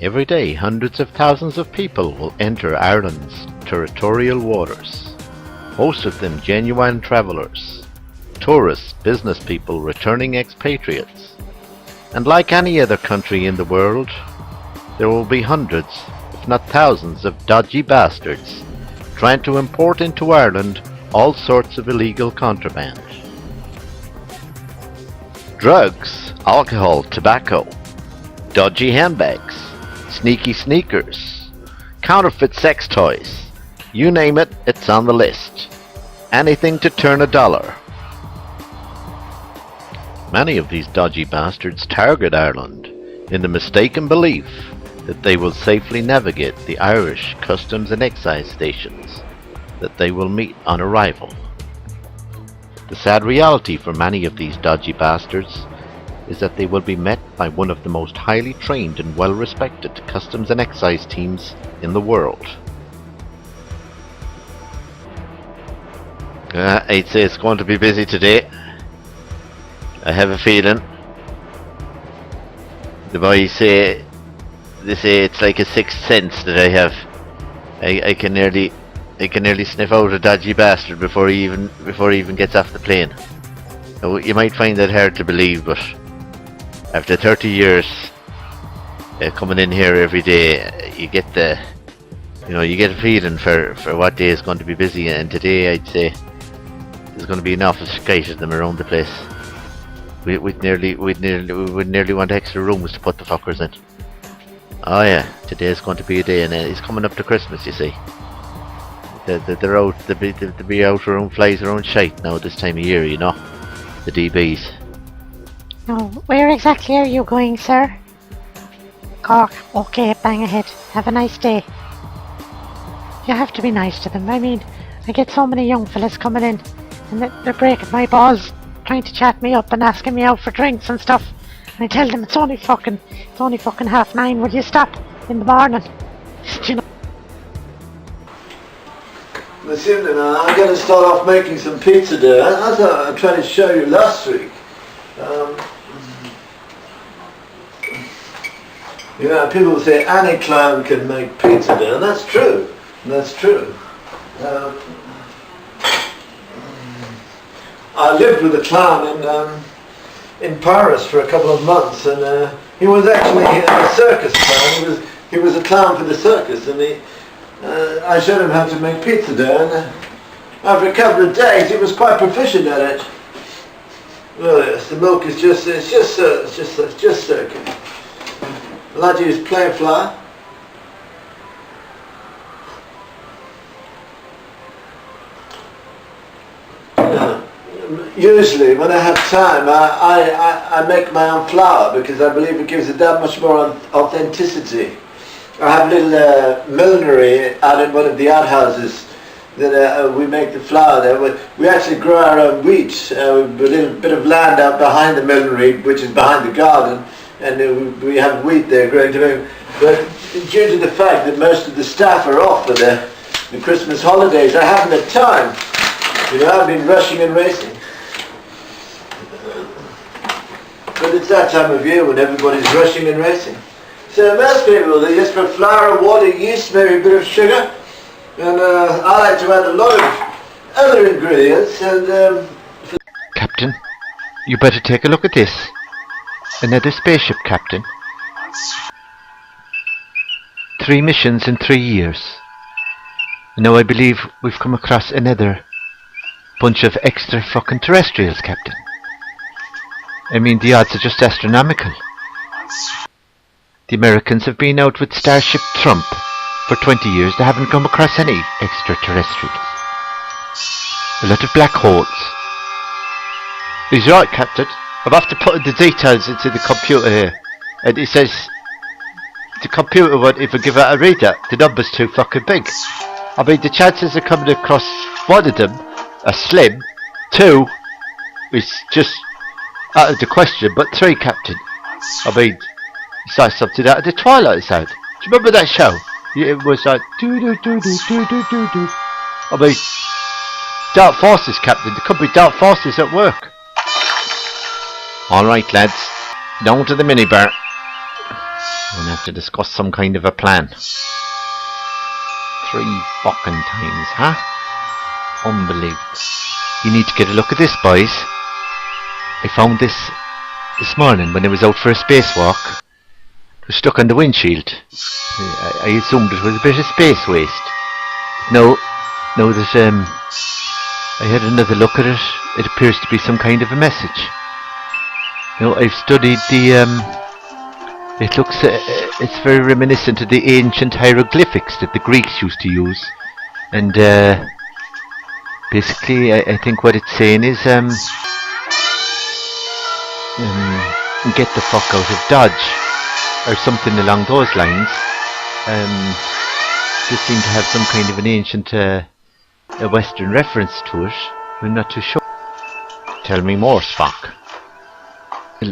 Every day, hundreds of thousands of people will enter Ireland's territorial waters, most of them genuine travellers, tourists, business people, returning expatriates. And like any other country in the world, there will be hundreds, if not thousands, of dodgy bastards trying to import into Ireland all sorts of illegal contraband. Drugs, alcohol, tobacco, dodgy handbags, sneaky sneakers, counterfeit sex toys, you name it, it's on the list. Anything to turn a dollar. Many of these dodgy bastards target Ireland in the mistaken belief that they will safely navigate the Irish customs and excise stations that they will meet on arrival. The sad reality for many of these dodgy bastards is that they will be met by one of the most highly trained and well-respected customs and excise teams in the world. I'd say it's going to be busy today. I have a feeling. The boys say it's like a sixth sense that I have. I can nearly sniff out a dodgy bastard before he even gets off the plane. Now, you might find that hard to believe, but after 30 years coming in here every day, you get a feeling for what day is going to be busy, and today I'd say there's going to be an awful skite of them around the place. We'd nearly want extra rooms to put the fuckers in. Oh yeah, today's going to be a day, and it's coming up to Christmas, you see. They're out, they'll be out around flies around shite now this time of year, you know. The DBs. Oh, where exactly are you going, sir? Cork. Okay, bang ahead. Have a nice day. You have to be nice to them. I mean, I get so many young fellas coming in, and they're breaking my balls, trying to chat me up and asking me out for drinks and stuff. And I tell them it's only fucking 9:30. Will you stop in the morning? You know. This evening, I'm going to start off making some pizza dough. As I tried to show you last week. People say any clown can make pizza dough, and that's true. I lived with a clown in Paris for a couple of months, and he was actually a circus clown. He was a clown for the circus, and I showed him how to make pizza dough, and after a couple of days he was quite proficient at it. Oh yes, the milk is just circular. I like to use plain flour. Usually when I have time I make my own flour because I believe it gives it that much more authenticity. I have a little millinery out in one of the outhouses that we make the flour there. We actually grow our own wheat. A little bit of land out behind the millinery, which is behind the garden, and we have wheat there growing tomato. But due to the fact that most of the staff are off for the Christmas holidays, I haven't had time. I've been rushing and racing. But it's that time of year when everybody's rushing and racing. So most people, they just put flour, water, yeast, maybe a bit of sugar, and I like to add a lot of other ingredients. And Captain, you better take a look at this. Another spaceship, Captain. 3 missions in 3 years. Now I believe we've come across another bunch of extra fucking terrestrials, Captain. I mean, the odds are just astronomical. The Americans have been out with Starship Trump for 20 years. They haven't come across any extraterrestrials. A lot of black holes. He's right, Captain. I'm after putting the details into the computer here. And it says the computer won't even give out a reader. The number's too fucking big. I mean, the chances of coming across one of them are slim. 2 is just out of the question, but 3, Captain. I mean, it's like something out of the Twilight Zone. Do you remember that show? It was like do do do do do do do do. I mean, dark forces, Captain. There could be dark forces at work. All right, lads. Down to the minibar. We're gonna have to discuss some kind of a plan. 3 fucking times, huh? Unbelievable. You need to get a look at this, boys. I found this morning when I was out for a spacewalk. It was stuck on the windshield. I assumed it was a bit of space waste. Now that I had another look at it, it appears to be some kind of a message. Now I've studied the it looks it's very reminiscent of the ancient hieroglyphics that the Greeks used to use, and basically I think what it's saying is get the fuck out of Dodge, or something along those lines. This seemed to have some kind of an ancient a Western reference to it. I'm not too sure. Tell me more, Spock.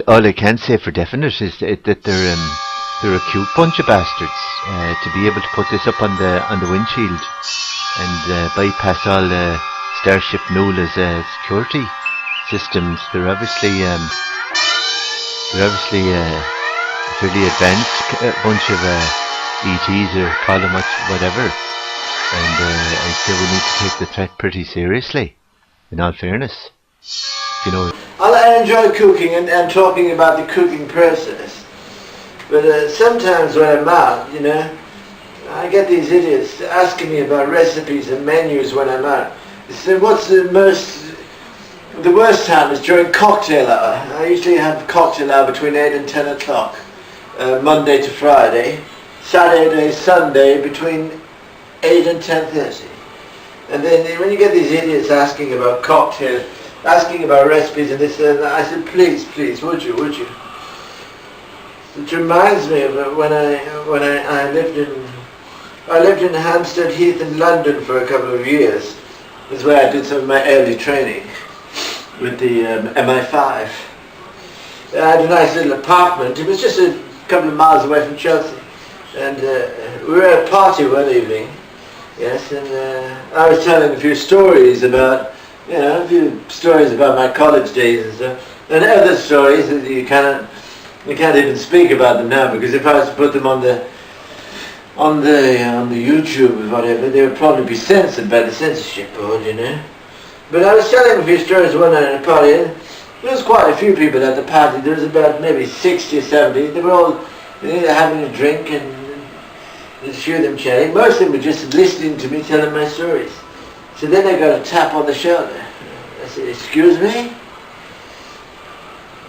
All I can say for definite is that they're a cute bunch of bastards. To be able to put this up on the windshield and bypass all Starship Nola's security systems, they're obviously a fairly advanced bunch of ETs, or call them whatever. And I say we need to take the threat pretty seriously, in all fairness. You know. I enjoy cooking and talking about the cooking process, but sometimes when I'm out, you know, I get these idiots asking me about recipes and menus when I'm out. They say, what's the worst time is during cocktail hour. I usually have cocktail hour between 8 and 10 o'clock, Monday to Friday, Saturday, Sunday between 8 and 10:30. And then when you get these idiots asking about cocktails, asking about recipes and this and that, I said, please, would you? It reminds me of when I lived in Hampstead Heath in London for a couple of years. This is where I did some of my early training with the MI5. I had a nice little apartment. It was just a couple of miles away from Chelsea, and we were at a party one evening. Yes, and I was telling a few stories about. A few stories about my college days and stuff, and other stories that you can't even speak about them now, because if I was to put them on the YouTube or whatever, they would probably be censored by the censorship board, you know. But I was telling a few stories one night at a party, and there was quite a few people at the party. There was about maybe 60 or 70. They were all having a drink, and a few of them chatting. Most of them were just listening to me telling my stories. So then I got a tap on the shoulder. I said, excuse me?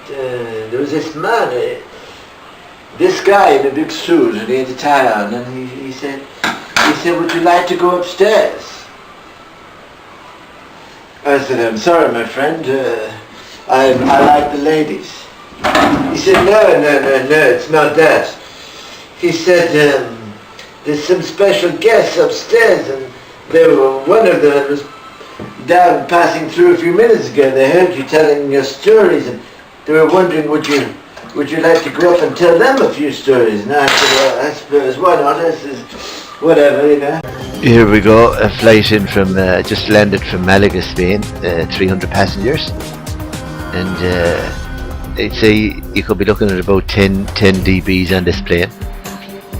There was this man, this guy in a big suit, and he had a tie on, and he said, would you like to go upstairs? I said, I'm sorry, my friend, I like the ladies. He said, no, it's not that. He said, there's some special guests upstairs, and one of them was down passing through a few minutes ago. They heard you telling your stories, and they were wondering, would you like to go up and tell them a few stories? And I said, well, I suppose, why not? This is whatever, you know. Here we go, a flight in from, just landed from Malaga, Spain, 300 passengers. And they'd say you could be looking at about 10 dBs on this plane.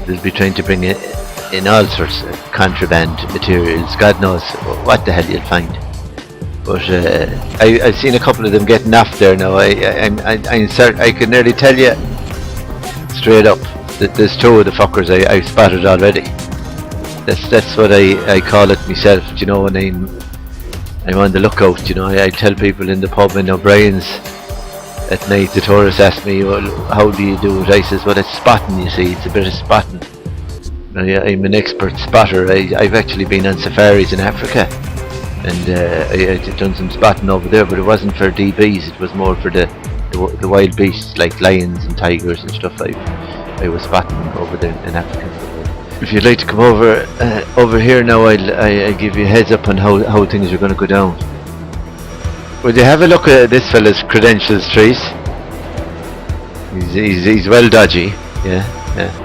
They'll be trying to bring in all sorts of contraband materials. God knows what the hell you'll find. But I've seen a couple of them getting off there now. I'm certain, I can nearly tell you straight up that there's 2 of the fuckers I've spotted already. That's what I call it myself. You know, when I'm on the lookout. You know, I tell people in the pub in O'Brien's at night. The tourists ask me, well, how do you do it? I says, well, it's spotting. You see, it's a bit of spotting. I'm an expert spotter. I've actually been on safaris in Africa, and I've done some spotting over there, but it wasn't for DBs, it was more for the wild beasts like lions and tigers and stuff. I was spotting over there in Africa. If you'd like to come over here now, I'll give you a heads up on how things are going to go down. Would you have a look at this fella's credentials, Trees? He's well dodgy, yeah.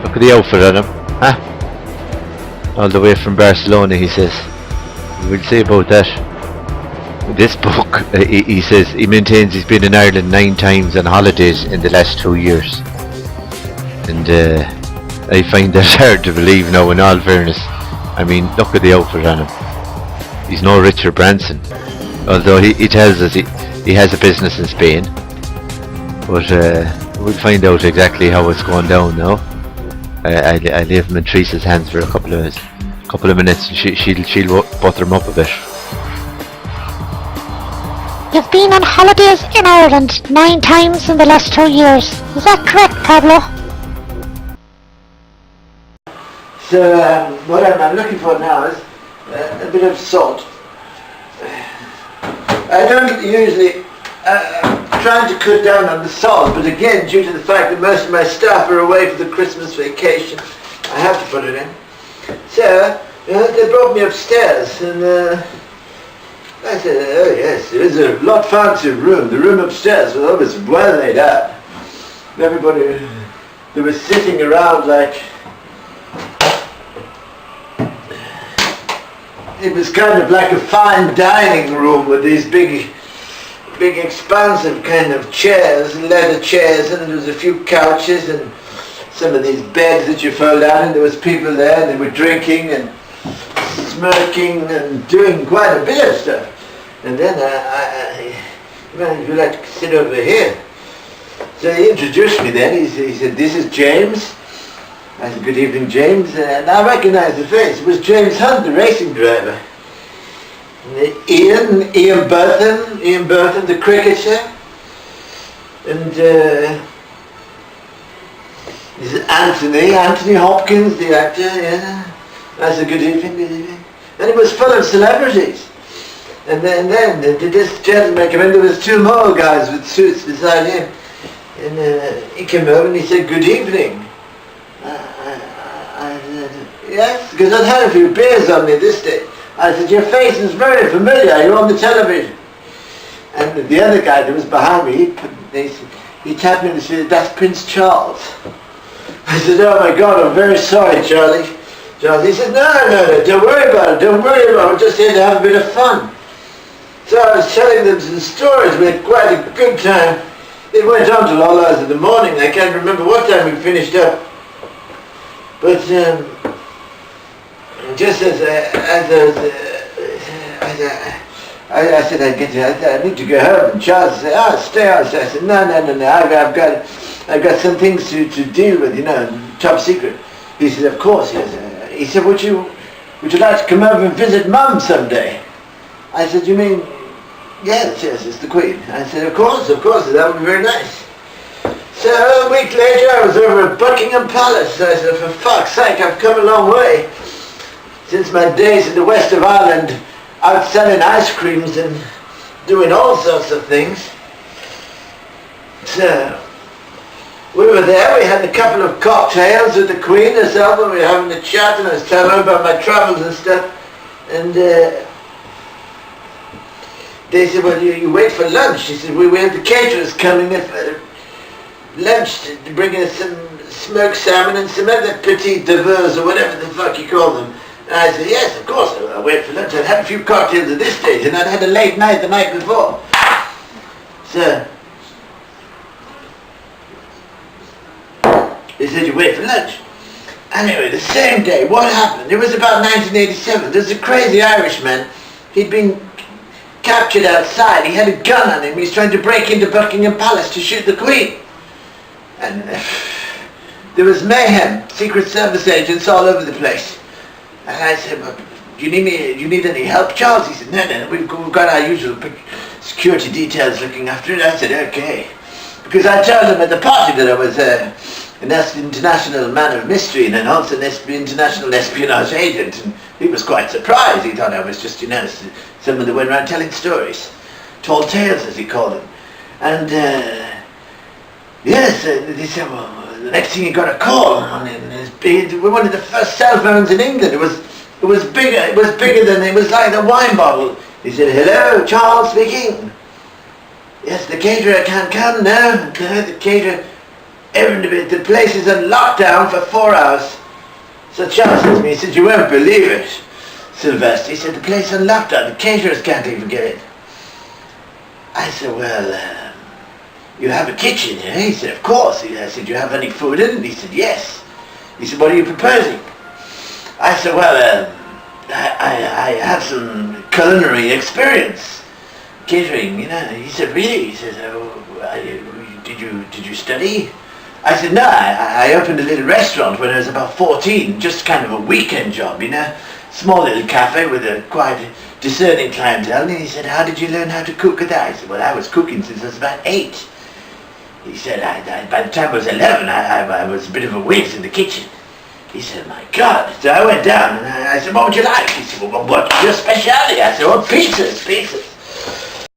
Look at the outfit on him, huh? All the way from Barcelona, he says. We'll see about that. This book, he says, he maintains he's been in Ireland 9 times on holidays in the last 2 years. And I find that hard to believe now, in all fairness. I mean, look at the outfit on him. He's no Richard Branson. Although he tells us he has a business in Spain. But we'll find out exactly how it's going down now. I leave him in Teresa's hands for a couple of minutes, and she'll butter him up a bit. You've been on holidays in Ireland 9 times in the last 2 years. Is that correct, Pablo? So what I'm looking for now is a bit of salt. I don't usually trying to cut down on the salt, but again, due to the fact that most of my staff are away for the Christmas vacation, I have to put it in. So they brought me upstairs, and I said, oh yes, it was a lot fancier room. The room upstairs was well laid out. Everybody, they were sitting around like, it was kind of like a fine dining room with these big expansive kind of chairs, leather chairs, and there was a few couches and some of these beds that you fold out, and there was people there, and they were drinking and smoking and doing quite a bit of stuff. And then would you like to sit over here? So he introduced me then. He said, this is James. I said, good evening, James. And I recognized the face. It was James Hunt, the racing driver. And Ian Burton, the cricketer. And this is Anthony Hopkins, the actor, yeah. I said, good evening, good evening. And it was full of celebrities. And then this gentleman came in, there was 2 more guys with suits beside him. And he came over and he said, good evening. I said, yes, because I'd had a few beers on me this day. I said, your face is very familiar, you're on the television. And the other guy that was behind me, he tapped me and said, that's Prince Charles. I said, oh my God, I'm very sorry, Charlie. He said, no, don't worry about it, we're just here to have a bit of fun. So I was telling them some stories, we had quite a good time. It went on till all hours of the morning. I can't remember what time we finished up. But just as I said, I need to go home. And Charles said, stay on. So I said, no, I've got some things to deal with, top secret. He said, of course, yes. He said, would you like to come over and visit Mum someday? I said, you mean, yes, it's the Queen. I said, of course, that would be very nice. So a week later I was over at Buckingham Palace. I said, for fuck's sake, I've come a long way. Since my days in the west of Ireland, out selling ice creams and doing all sorts of things. So we were there, we had a couple of cocktails with the Queen herself, and we were having a chat, and I was telling her about my travels and stuff. And they said, well, you wait for lunch. She said, we have the caterers coming in for lunch to bring us some smoked salmon and some other petit devers or whatever the fuck you call them. And I said, yes, of course, I'll wait for lunch. I'd had a few cocktails at this stage, and I'd had a late night the night before. So they said, you wait for lunch. Anyway, the same day, what happened? It was about 1987. There's a crazy Irishman. He'd been captured outside. He had a gun on him. He was trying to break into Buckingham Palace to shoot the Queen. And there was mayhem. Secret Service agents all over the place. And I said, well, do you need any help, Charles? He said, no, we've got our usual security details looking after it. I said, okay. Because I told him at the party that I was an international man of mystery and also an international espionage agent. And he was quite surprised. He thought I was just, someone that went around telling stories. Tall tales, as he called them. And, yes, they said, well, the next thing he got a call on it. We were one of the first cell phones in England. It was bigger. It was like a wine bottle. He said, hello, Charles speaking. Yes, the caterer can't come now. The caterer, the place is on lockdown for 4 hours. So Charles said to me, he said, you won't believe it, Sylvester. He said, the place is on lockdown. The caterers can't even get in. I said, well, you have a kitchen here? He said, of course. I said, do you have any food in it? He said, yes. He said, what are you proposing? I said, well, I have some culinary experience, catering, you know. He said, really? He says, did you study? I said, no, I opened a little restaurant when I was about 14, just kind of a weekend job, you know. Small little cafe with a quite discerning clientele. And he said, how did you learn how to cook at that? I said, well, I was cooking since I was about 8. He said, by the time I was 11, I was a bit of a whiz in the kitchen. He said, my God. So I went down and I said, what would you like? He said, well, what's your speciality? I said, well, pizzas.